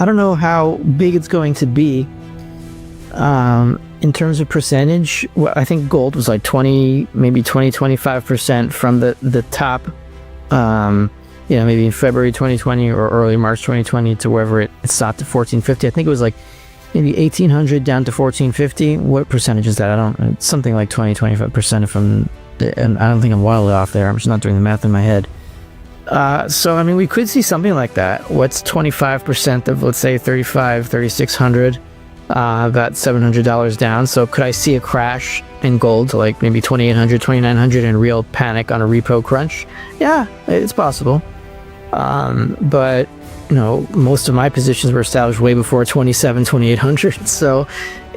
I don't know how big it's going to be. In terms of percentage, well, I think gold was like 20, maybe 25% from the top, maybe in February 2020 or early March 2020 to wherever it stopped at 1450. I think it was like maybe 1800 down to 1450. What percentage is that? It's something like 25% from, and I don't think I'm wildly off there. I'm just not doing the math in my head. So, I mean, we could see something like that. What's 25% of, let's say, 3,600? About $700 down. So could I see a crash in gold to like maybe 2,800, 2,900 and real panic on a repo crunch? Yeah, it's possible. But, most of my positions were established way before 2,800. So,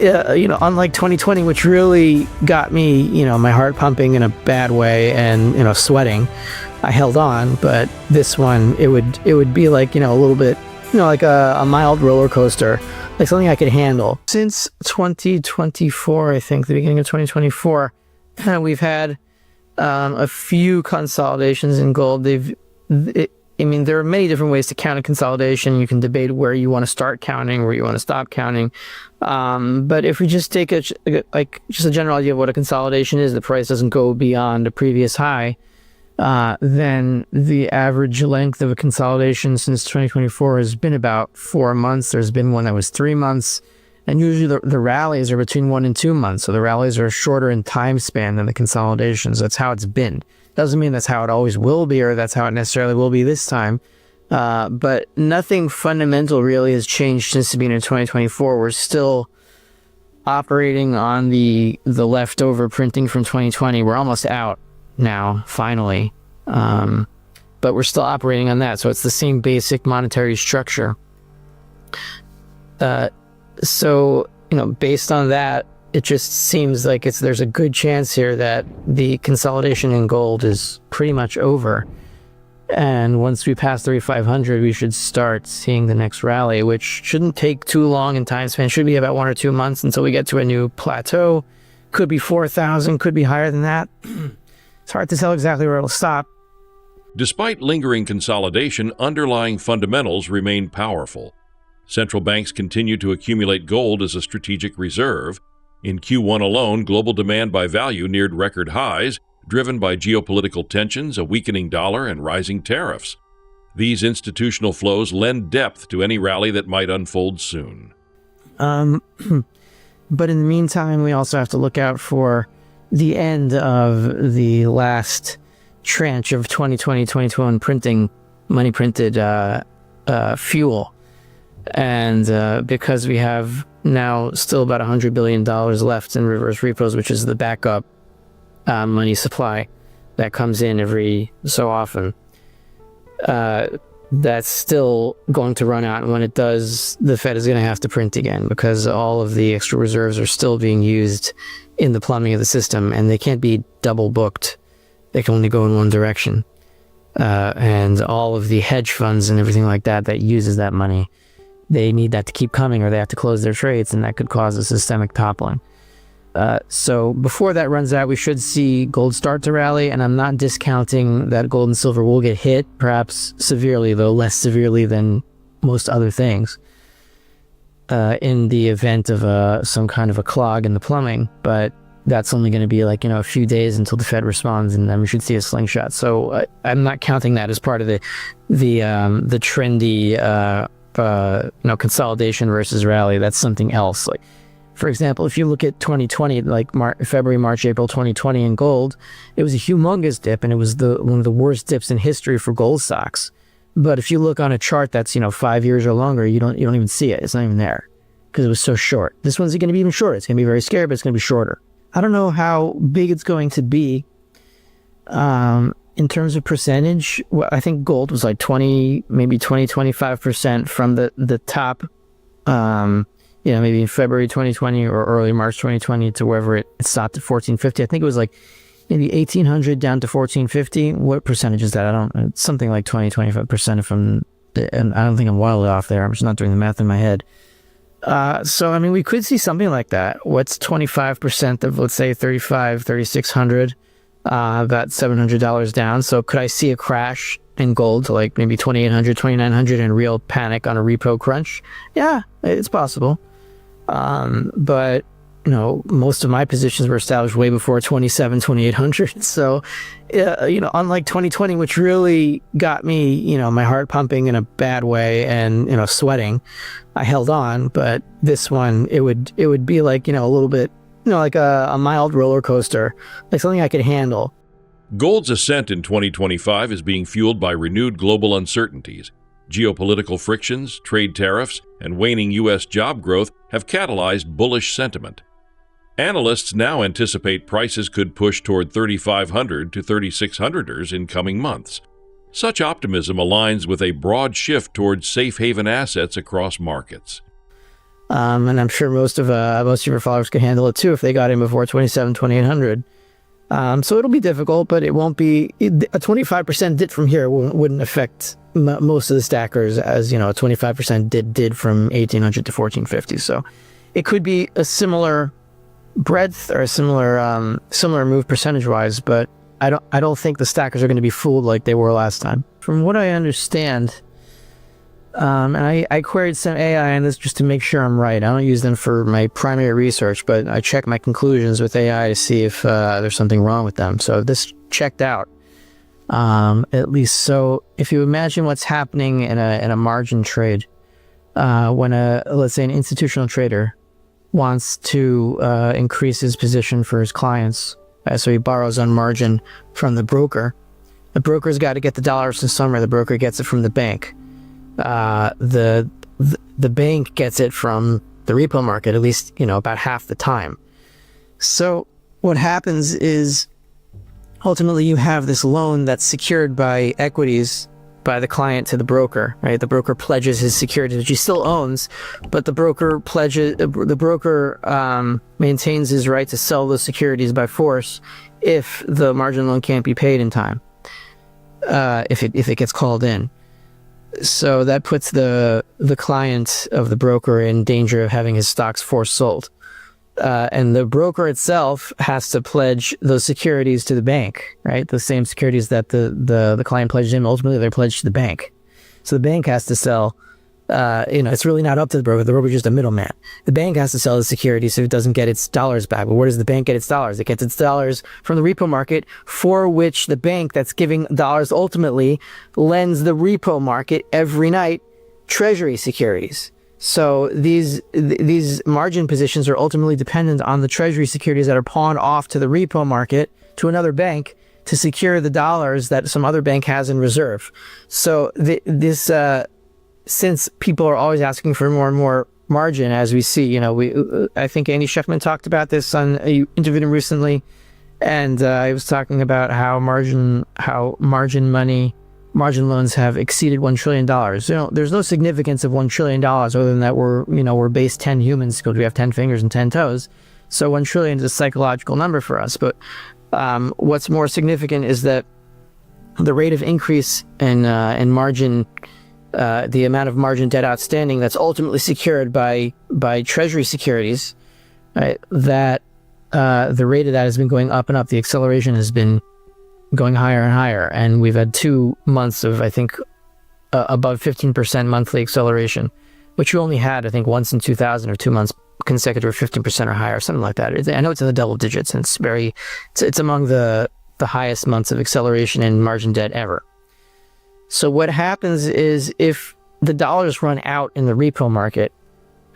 unlike 2020, which really got me, my heart pumping in a bad way and, sweating, I held on. But this one, it would be like, a little bit, like a mild roller coaster, like something I could handle. Since 2024, I think, the beginning of 2024, we've had a few consolidations in gold. There are many different ways to count a consolidation. You can debate where you want to start counting, where you want to stop counting. But if we just take just a general idea of what a consolidation is, the price doesn't go beyond a previous high, then the average length of a consolidation since 2024 has been about 4 months. There's been one that was 3 months, and usually the rallies are between 1 and 2 months. So the rallies are shorter in time span than the consolidations. That's how it's been. Doesn't mean that's how it always will be, or that's how it necessarily will be this time. But nothing fundamental really has changed since the beginning of 2024. We're still operating on the leftover printing from 2020. We're almost out now, finally, but we're still operating on that, so it's the same basic monetary structure. So based on that, it just seems like there's a good chance here that the consolidation in gold is pretty much over, and once we pass 3,500, we should start seeing the next rally, which shouldn't take too long in time span. Should be about 1 or 2 months until we get to a new plateau. Could be 4,000, could be higher than that. It's hard to tell exactly where it'll stop. Despite lingering consolidation, underlying fundamentals remain powerful. Central banks continue to accumulate gold as a strategic reserve. In Q1 alone, global demand by value neared record highs, driven by geopolitical tensions, a weakening dollar, and rising tariffs. These institutional flows lend depth to any rally that might unfold soon. But in the meantime, we also have to look out for the end of the last tranche of 2020-2021 money printed fuel. And because we have now still about $100 billion left in reverse repos, which is the backup money supply that comes in every so often, that's still going to run out. And when it does, the Fed is going to have to print again, because all of the extra reserves are still being used in the plumbing of the system, and they can't be double booked. They can only go in one direction. And all of the hedge funds and everything like that uses that money, they need that to keep coming, or they have to close their trades, and that could cause a systemic toppling. So before that runs out, we should see gold start to rally, and I'm not discounting that gold and silver will get hit, perhaps severely, though less severely than most other things, in the event of some kind of a clog in the plumbing. But that's only going to be like, a few days until the Fed responds, and then we should see a slingshot. So I'm not counting that as part of the trendy consolidation versus rally. That's something else. Like, for example, if you look at 2020, like February, March, April 2020 in gold, it was a humongous dip, and it was one of the worst dips in history for gold stocks. But if you look on a chart that's 5 years or longer, you don't even see it. It's not even there because it was so short. This one's going to be even shorter. It's going to be very scary, but it's going to be shorter. I don't know how big it's going to be. In terms of percentage, well, I think gold was like 25% from the top, maybe in February 2020 or early March 2020 to wherever it stopped at 1450. I think it was like maybe 1800 down to 1450. What percentage is that? It's something like 25% from, and I don't think I'm wildly off there. I'm just not doing the math in my head. So, I mean, we could see something like that. What's 25% of, let's say, 3,600? about $700 down. So could I see a crash in gold to like maybe 2,800, 2,900 and real panic on a repo crunch? Yeah, it's possible. But most of my positions were established way before 27, 2,800. So, unlike 2020, which really got me, my heart pumping in a bad way and, sweating, I held on. But this one, it would be like, a little bit, like a mild roller coaster, like something I could handle. Gold's ascent in 2025 is being fueled by renewed global uncertainties. Geopolitical frictions, trade tariffs, and waning U.S. job growth have catalyzed bullish sentiment. Analysts now anticipate prices could push toward 3,500 to 3,600ers in coming months. Such optimism aligns with a broad shift towards safe haven assets across markets. And I'm sure most of your followers could handle it too if they got in before 27, 2,800. So it'll be difficult, but it won't be a 25% dip from here wouldn't affect most of the stackers as a 25% did from 1,800 to 1,450. So it could be a similar breadth or a similar move percentage wise, but I don't think the stackers are going to be fooled like they were last time. From what I understand, and I queried some AI on this just to make sure I'm right. I don't use them for my primary research, but I check my conclusions with AI to see if there's something wrong with them. So this checked out, at least. So if you imagine what's happening in a margin trade, when let's say an institutional trader wants to increase his position for his clients, so he borrows on margin from the broker. The broker's got to get the dollars from somewhere. The broker gets it from the bank. The bank gets it from the repo market, at least about half the time. So what happens is ultimately you have this loan that's secured by equities by the client to the broker, right? The broker pledges his securities, which he still owns, but the broker maintains his right to sell those securities by force if the margin loan can't be paid in time, if it gets called in. So that puts the client of the broker in danger of having his stocks force sold. And the broker itself has to pledge those securities to the bank, right? The same securities that the client pledged in, ultimately they're pledged to the bank. So the bank has to sell, it's really not up to the broker. The broker is just a middleman. The bank has to sell the securities so it doesn't get its dollars back. But where does the bank get its dollars? It gets its dollars from the repo market, for which the bank that's giving dollars ultimately lends the repo market every night treasury securities. So these margin positions are ultimately dependent on the treasury securities that are pawned off to the repo market to another bank to secure the dollars that some other bank has in reserve. So since people are always asking for more and more margin, as we see, I think Andy Schefman talked about this you interviewed him recently, and he was talking about how margin loans have exceeded $1 trillion. There's no significance of $1 trillion other than that we're base 10 humans because we have 10 fingers and 10 toes. So 1 trillion is a psychological number for us. But what's more significant is that the rate of increase in margin, the amount of margin debt outstanding that's ultimately secured by treasury securities, right, that the rate of that has been going up and up. The acceleration has been going higher and higher, and we've had 2 months of, I think, above 15% monthly acceleration, which we only had, I think, once in 2000 or 2 months consecutive 15% or higher, something like that. I know it's in the double digits, and it's among the highest months of acceleration in margin debt ever. So what happens is if the dollars run out in the repo market,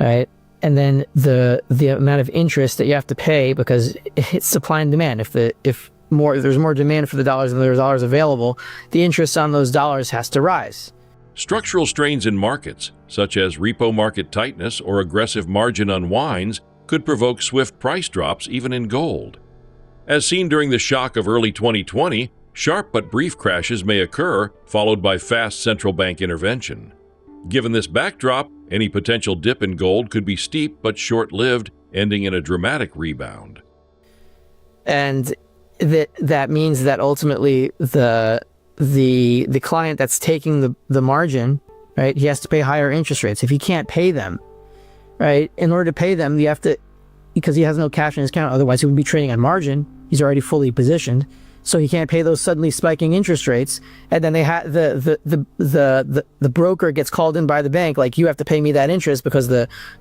right, and then the amount of interest that you have to pay, because it's supply and demand. If there's more demand for the dollars than there's dollars available, the interest on those dollars has to rise. Structural strains in markets, such as repo market tightness or aggressive margin unwinds, could provoke swift price drops even in gold. As seen during the shock of early 2020, sharp but brief crashes may occur, followed by fast central bank intervention. Given this backdrop, any potential dip in gold could be steep but short-lived, ending in a dramatic rebound. And that means that ultimately the client that's taking the margin, right, he has to pay higher interest rates. If he can't pay them, right, in order to pay them, you have to, because he has no cash in his account, otherwise he would be trading on margin. He's already fully positioned. so he can't pay those suddenly spiking interest rates. And then they had the broker gets called in by the bank, like, you have to pay me that interest because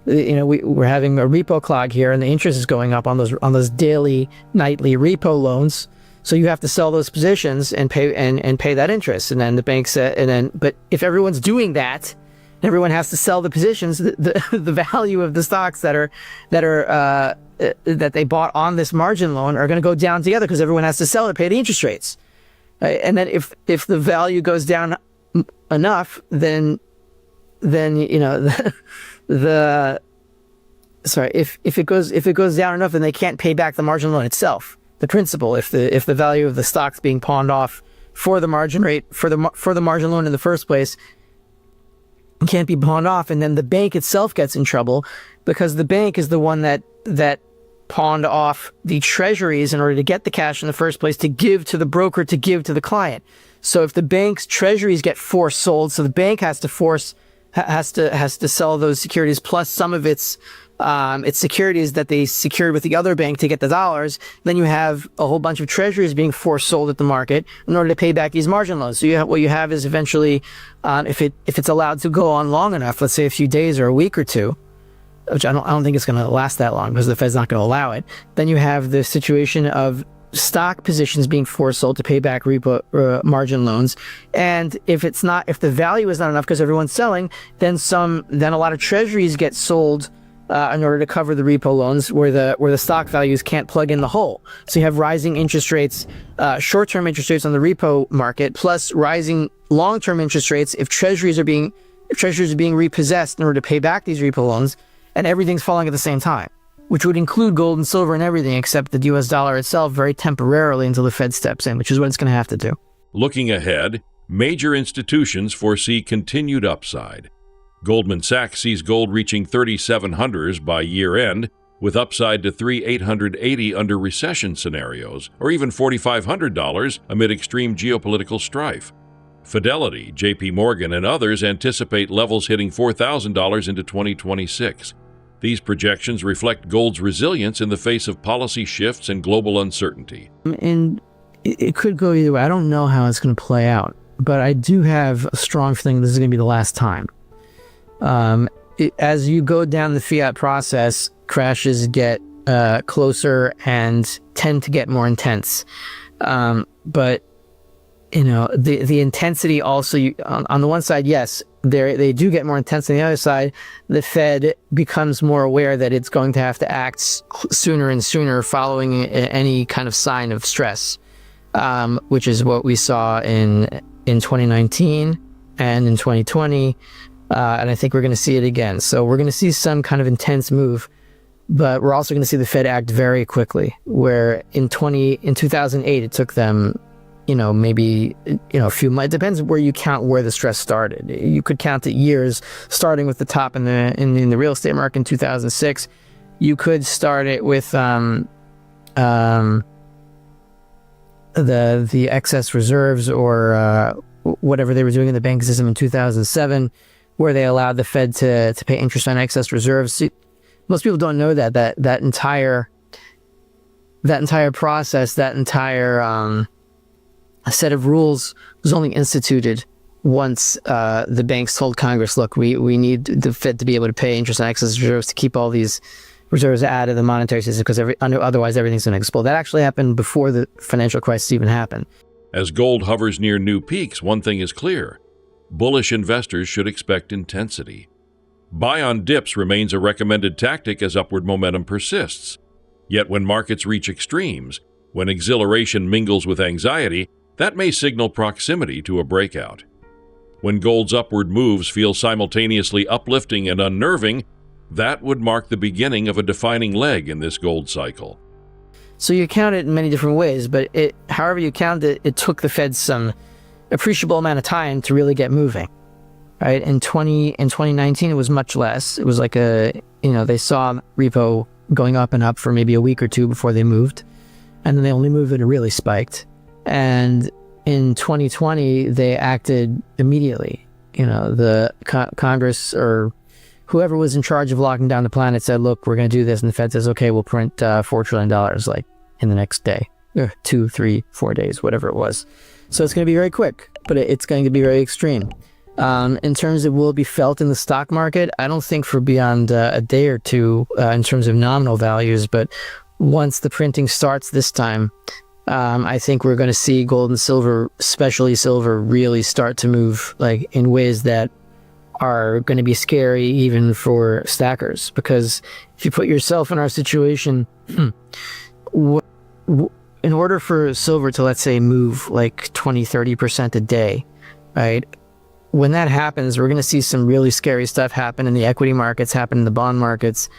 we're having a repo clog here, and the interest is going up on those daily, nightly repo loans. So you have to sell those positions and pay that interest. And then the bank said, but if everyone's doing that, everyone has to sell the positions, the value of the stocks that they bought on this margin loan are going to go down together, because everyone has to sell to pay the interest rates. And then if the value goes down enough, then if it goes down enough, then they can't pay back the margin loan itself, the principal. If the value of the stock's being pawned off for the margin rate for the margin loan in the first place can't be pawned off, and then the bank itself gets in trouble, because the bank is the one that pawned off the treasuries in order to get the cash in the first place, to give to the broker, to give to the client. So if the bank's treasuries get forced sold, so the bank has to sell those securities plus some of its securities that they secured with the other bank to get the dollars, then you have a whole bunch of treasuries being forced sold at the market in order to pay back these margin loans. So what you have is eventually, if it's allowed to go on long enough, let's say a few days or a week or two, which I don't think it's going to last that long because the Fed's not going to allow it, then you have the situation of stock positions being forced sold to pay back repo margin loans. And if the value is not enough because everyone's selling, then a lot of treasuries get sold in order to cover the repo loans, where the stock values can't plug in the hole. So you have rising interest rates, short-term interest rates on the repo market, plus rising long-term interest rates if treasuries are being repossessed in order to pay back these repo loans, and everything's falling at the same time, which would include gold and silver and everything except the US dollar itself, very temporarily, until the Fed steps in, which is what it's going to have to do. Looking ahead, major institutions foresee continued upside. Goldman Sachs sees gold reaching 3,700s by year-end, with upside to 3,880 under recession scenarios, or even $4,500 amid extreme geopolitical strife. Fidelity, J.P. Morgan, and others anticipate levels hitting $4,000 into 2026. These projections reflect gold's resilience in the face of policy shifts and global uncertainty. And it could go either way. I don't know how it's going to play out, but I do have a strong feeling this is going to be the last time. As you go down the fiat process, crashes get closer and tend to get more intense. But the intensity also, on the one side, yes, they do get more intense. On the other side, the Fed becomes more aware that it's going to have to act sooner and sooner following any kind of sign of stress, which is what we saw in 2019 and in 2020. And I think we're going to see it again. So we're going to see some kind of intense move, but we're also going to see the Fed act very quickly, where in 2008, it took them, maybe, a few months. It depends where you count where the stress started. You could count it years, starting with the top in the real estate market in 2006. You could start it with the excess reserves or whatever they were doing in the banking system in 2007, where they allowed the Fed to pay interest on excess reserves. See, most people don't know that entire process, that entire set of rules was only instituted once the banks told Congress, look, we need the Fed to be able to pay interest on excess reserves to keep all these reserves out of the monetary system, because otherwise everything's going to explode. That actually happened before the financial crisis even happened. As gold hovers near new peaks, one thing is clear. Bullish investors should expect intensity. Buy on dips remains a recommended tactic as upward momentum persists. Yet when markets reach extremes, when exhilaration mingles with anxiety, that may signal proximity to a breakout. When gold's upward moves feel simultaneously uplifting and unnerving, that would mark the beginning of a defining leg in this gold cycle. So you count it in many different ways, but however you count it, it took the Fed some appreciable amount of time to really get moving, right? In 2019, it was much less. It was like they saw repo going up and up for maybe a week or two before they moved, and then they only moved when it really spiked. And in 2020, they acted immediately. The Congress or whoever was in charge of locking down the planet said, look, we're going to do this. And the Fed says, okay, we'll print $4 trillion like in the next day. 2, 3, 4 days, whatever it was. So it's going to be very quick, but it's going to be very extreme. In terms of will it be felt in the stock market, I don't think for beyond a day or two in terms of nominal values, but once the printing starts this time, I think we're going to see gold and silver, especially silver, really start to move like in ways that are going to be scary even for stackers. Because if you put yourself in our situation, in order for silver to, let's say, move like 20-30% a day, right? When that happens, we're going to see some really scary stuff happen in the equity markets, happen in the bond markets.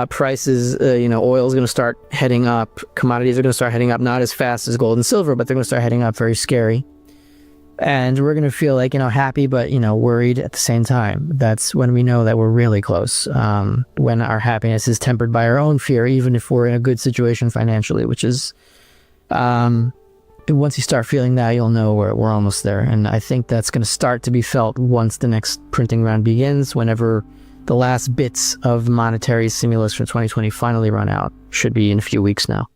Prices, oil is going to start heading up. Commodities are going to start heading up, not as fast as gold and silver, but they're going to start heading up very scary. And we're going to feel like, happy, but, worried at the same time. That's when we know that we're really close. When our happiness is tempered by our own fear, even if we're in a good situation financially, which is, once you start feeling that, you'll know we're almost there. And I think that's going to start to be felt once the next printing round begins, whenever the last bits of monetary stimulus from 2020 finally run out. Should be in a few weeks now.